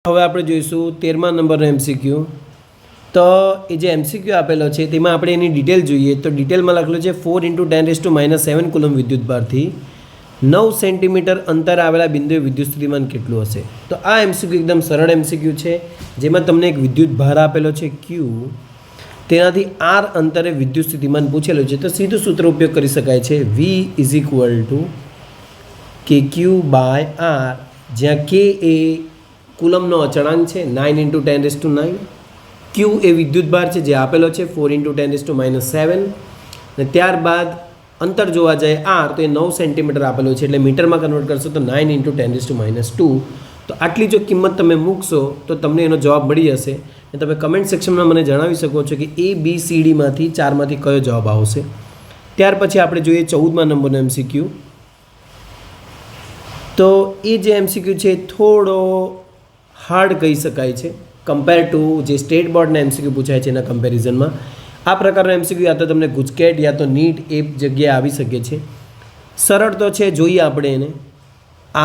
હવે આપણે જોઈશું 13મા નંબરનો MCQ. તો એ જે MCQ આપેલો છે તેમાં આપણે એની ડિટેલ જોઈએ તો ડિટેલમાં લખેલું છે 4 × 10⁻⁷ કુલમ વિદ્યુતભારથી 9 સેન્ટીમીટર અંતર આવેલા બિંદુએ વિદ્યુત સ્થિતિમાન કેટલું હશે. તો આ MCQ એકદમ સરળ MCQ છે જેમાં તમને એક વિદ્યુતભાર આપેલો છે Q, તેનાથી R અંતરે વિદ્યુત સ્થિતિમાન પૂછેલું છે. તો સીધું સૂત્ર ઉપયોગ કરી શકાય છે V = KQ/R, જ્યાં K એ કુલમનો અચળાંક છે 9 × 10⁹. Q એ વિદ્યુતભાર છે જે આપેલો છે 4 × 10⁻⁷. અને ત્યારબાદ અંતર જોવા જાય R તો એ 9 સેન્ટીમીટર આપેલું છે એટલે મીટરમાં કન્વર્ટ કરશો તો 9 × 10⁻². તો આટલી જો કિંમત તમે મૂકશો તો તમને એનો જવાબ મળી જશે. અને તમે કમેન્ટ સેક્શનમાં મને જણાવી શકો છો કે ABCDમાંથી 4માંથી કયો જવાબ આવશે. ત્યાર પછી આપણે જોઈએ 14મા નંબરનો MCQ. તો એ જે MCQ છે થોડો હાર્ડ કહી શકાય છે કમ્પેર ટુ જે સ્ટેટ બોર્ડના MCQ પૂછાય છે એના કમ્પેરિઝનમાં. આ પ્રકારનો MCQ યા તો તમને ગુજકેટ યા તો નીટ એ જગ્યાએ આવી શકે છે. સરળ તો છે, જોઈએ આપણે એને.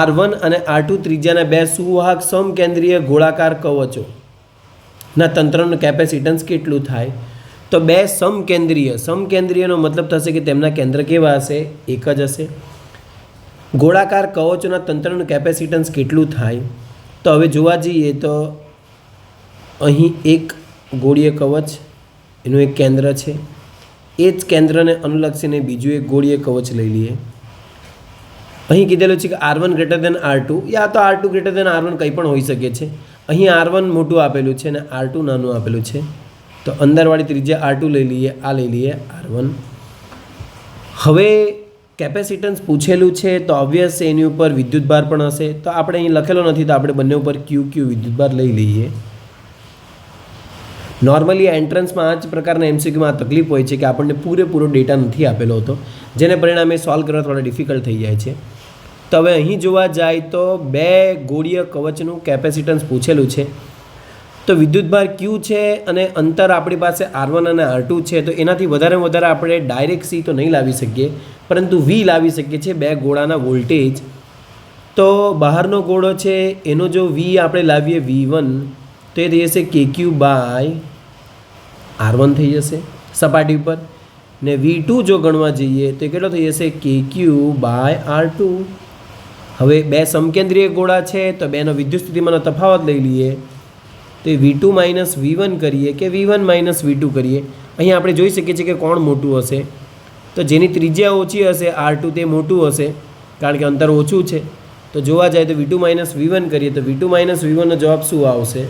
R1 અને R2 ત્રિજ્યાના બે સુવાહક સમકેન્દ્રીય ગોળાકાર કવચોના તંત્રનું કેપેસિટન્સ કેટલું થાય. તો બે સમકેન્દ્રીયનો મતલબ થશે કે તેમના કેન્દ્ર કેવા હશે, એક જ હશે. ગોળાકાર કવચોના તંત્રનું કેપેસિટન્સ કેટલું થાય. તો હવે જોવા જઈએ તો અહીં એક ગોળીય કવચ એનું એક કેન્દ્ર છે, એ જ કેન્દ્રને અનુલક્ષીને બીજું એક ગોળીય કવચ લઈ લઈએ. અહીં કીધેલું છે કે R1 > R2 યા તો R2 > R1 કંઈ પણ હોઈ શકે છે. અહીં R1 મોટું આપેલું છે અને R2 નાનું આપેલું છે. તો અંદરવાળી ત્રિજ્યા R2 લઈ લઈએ, આ લઈ લઈએ R1. હવે કેપેસિટન્સ પૂછેલું છે તો ઓબ્વિયસ એની ઉપર વિદ્યુતભાર પણ હશે. તો આપણે અહીં લખેલો નથી તો આપણે બંને ઉપર QQ વિદ્યુતભાર લઈ લઈએ. નોર્મલી એન્ટ્રન્સમાં આ જ પ્રકારના MCQમાં તકલીફ હોય છે કે આપણને પૂરેપૂરો ડેટા નથી આપેલો હતો, જેને પરિણામે સોલ્વ કરવા થોડા ડિફિકલ્ટ થઈ જાય છે. તો હવે અહીં જોવા જાય તો બે ગોળીય કવચનું કેપેસિટન્સ પૂછેલું છે. તો વિદ્યુતભાર Q છે અને અંતર આપણી પાસે R1 અને R2 છે. તો એનાથી વધારે આપણે ડાયરેક્ટ C તો નહીં લાવી શકીએ, પરંતુ V લાવી શકીએ છીએ, બે ગોળાના વોલ્ટેજ. તો બહારનો ગોળો છે એનો જો V આપણે લાવીએ V1 તો એ થઈ જશે KQ/R1 થઈ જશે સપાટી ઉપર. ને V2 જો ગણવા જઈએ તો કેટલો થઈ જશે KQ/R2. હવે બે સમકેન્દ્રીય ગોળા છે તો બેનો વિદ્યુત સ્થિતિમાનનો તફાવત લઈ લઈએ તો એ V2 - V1 કરીએ કે V1 - V2 કરીએ. અહીં આપણે જોઈ શકીએ છીએ કે કોણ મોટું હશે. તો જેની ત્રિજ્યા ઓછી હશે R2 તે મોટું હશે કારણ કે અંતર ઓછું છે. તો જોવા જાય તો V2 - V1 કરીએ તો V2 - V1નો જવાબ શું આવશે.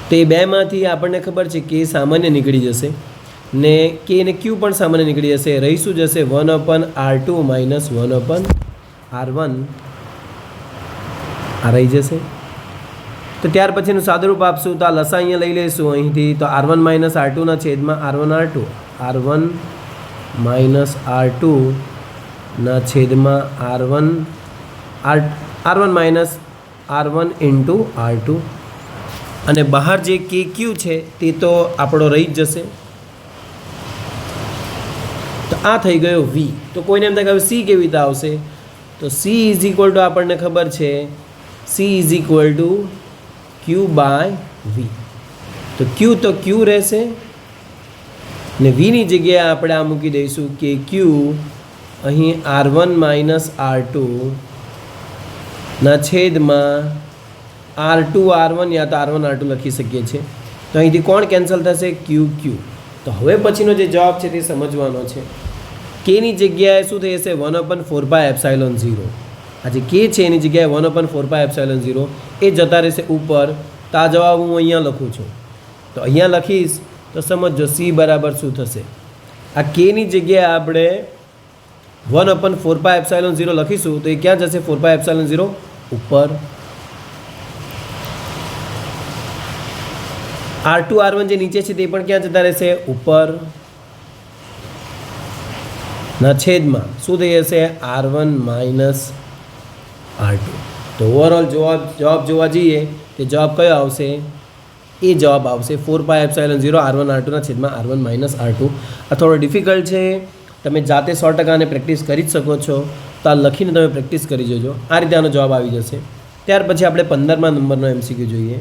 તો એ બેમાંથી આપણને ખબર છે કે સામાન્ય નીકળી જશે ને કે અને Q પણ સામાન્ય નીકળી જશે. રહી શું જશે 1/R2 - 1/R1 આ રહી જશે. તો ત્યાર પછીનું સાદુરૂપ આપશું તો આ લસા અહીંયા લઈ લઈશું અહીંથી. તો R1 - R2 ના છેદમાં R1 R2, R1 - R2 ના છેદમાં R1 - R1 × R2. અને બહાર જે KQ છે તે તો આપણો રહી જ જશે. તો આ થઈ ગયો V. તો કોઈને એમ થાય કે C કેવી રીતે આવશે. તો C = આપણને ખબર છે C = Q/V. તો Q તો Q રહેશે ને Vની જગ્યાએ આપણે આ મૂકી દઈશું કે Q અહીં R1 - R2 ના છેદમાં R2 R1 યા તો R1 R2 લખી શકીએ છીએ. તો અહીંથી કોણ કેન્સલ થશે QQ. તો હવે પછીનો જે જવાબ છે તે સમજવાનો છે. Kની જગ્યાએ શું થઈ જશે 1/4πε0. આ જે K છે એની જગ્યાએ 1/4πε0 એ જતા રહેશે ઉપર. તો આ જવાબ હું અહીંયા લખું છું. તો અહીંયા લખીશ તો સમજો C બરાબર શું થશે. આ Kની જગ્યાએ આપણે 1/4πε0 લખીશું તો એ ક્યાં જશે 4πε0 ઉપર. R2 R1 જે નીચે છે તે પણ ક્યાં જતા રહેશે ઉપર ના છેદમાં શું થઈ જશે R1 - R2. તો ઓવરઓલ જવાબ જોવા જઈએ તે જવાબ કયો આવશે. એ જવાબ આવશે 4πε0 R1 R2 ના છેદમાં R1 - R2. આ થોડો ડિફિકલ્ટ છે, તમે જાતે 100% પ્રેક્ટિસ કરી જ શકો છો. તો આ લખીને તમે પ્રેક્ટિસ કરી જજો. આ રીતે આનો જવાબ આવી જશે. ત્યાર પછી આપણે 15મા નંબરનો એમસીક્યુ જોઈએ.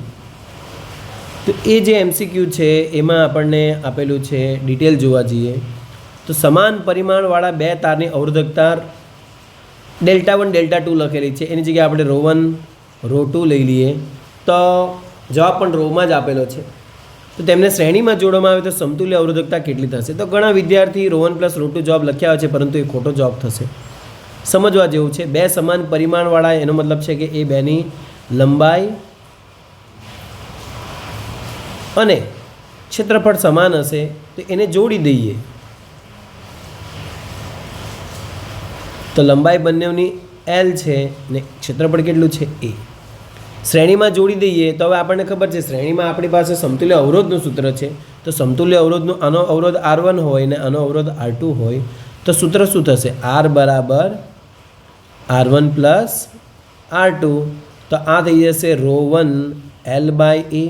તો એ જે એમસીક્યુ છે એમાં આપણને આપેલું છે, ડિટેલ જોવા જઈએ તો સમાન પરિમાણવાળા બે તારની અવરોધકતા Δ1 Δ2 લખેલી છે, એની જગ્યાએ આપણે ρ1 ρ2 લઈ લઈએ તો જવાબ પણ રોમાં જ આપેલો છે. તો તેમને શ્રેણીમાં જોડવામાં આવે તો સમતુલ્ય અવરોધકતા કેટલી થશે? તો ઘણા વિદ્યાર્થી ρ1 + ρ2 જવાબ લખ્યા હોય છે, પરંતુ એ ખોટો જવાબ થશે. સમજવા જેવું છે. બે સમાન પરિમાણવાળા, એનો મતલબ છે કે એ બેની લંબાઈ અને ક્ષેત્રફળ સમાન હશે તો એને જોડી દઈએ તો લંબાઈ બંનેની L છે ને ક્ષેત્રફળ કેટલું છે A. શ્રેણીમાં જોડી દઈએ તો હવે આપણને ખબર છે, શ્રેણીમાં આપણી પાસે સમતુલ્ય અવરોધનું સૂત્ર છે. તો સમતુલ્ય અવરોધનું આનો અવરોધ R1 હોય ને આનો અવરોધ R2 હોય તો સૂત્ર શું થશે? R બરાબર R1 પ્લસ R2. તો આ થઈ જશે ρ1 L/A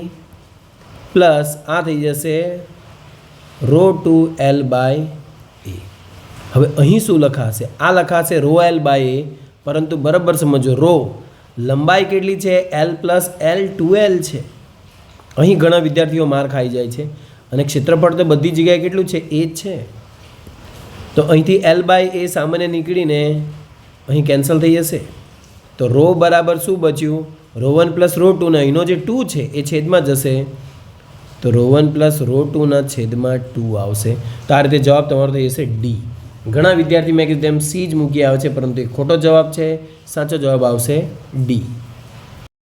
પ્લસ આ થઈ જશે ρ2 L/A. હવે અહીં શું લખાશે? આ લખાશે ρ/L/A, પરંતુ બરાબર સમજો, ρ લંબાઈ કેટલી છે? L પ્લસ L 2L છે. અહીં ઘણા વિદ્યાર્થીઓ માર ખાઈ જાય છે. અને ક્ષેત્રફળ તો બધી જગ્યાએ કેટલું છે? એ જ છે. તો અહીંથી L/A સામાન્ય નીકળીને અહીં કેન્સલ થઈ જશે. તો ρ બરાબર શું બચ્યું? ρ1 પ્લસ ρ2 ને અહીંનો જે 2 છે એ છેદમાં જશે તો ρ1 પ્લસ ρ2 ના છેદમાં 2 આવશે. તો આ રીતે જવાબ તમારો થઈ જશે ડી. ઘણા વિદ્યાર્થી મેં કીધું તેમ સી જ મૂકી આવે છે, પરંતુ એ ખોટો જવાબ છે. સાચો જવાબ આવશે ડી.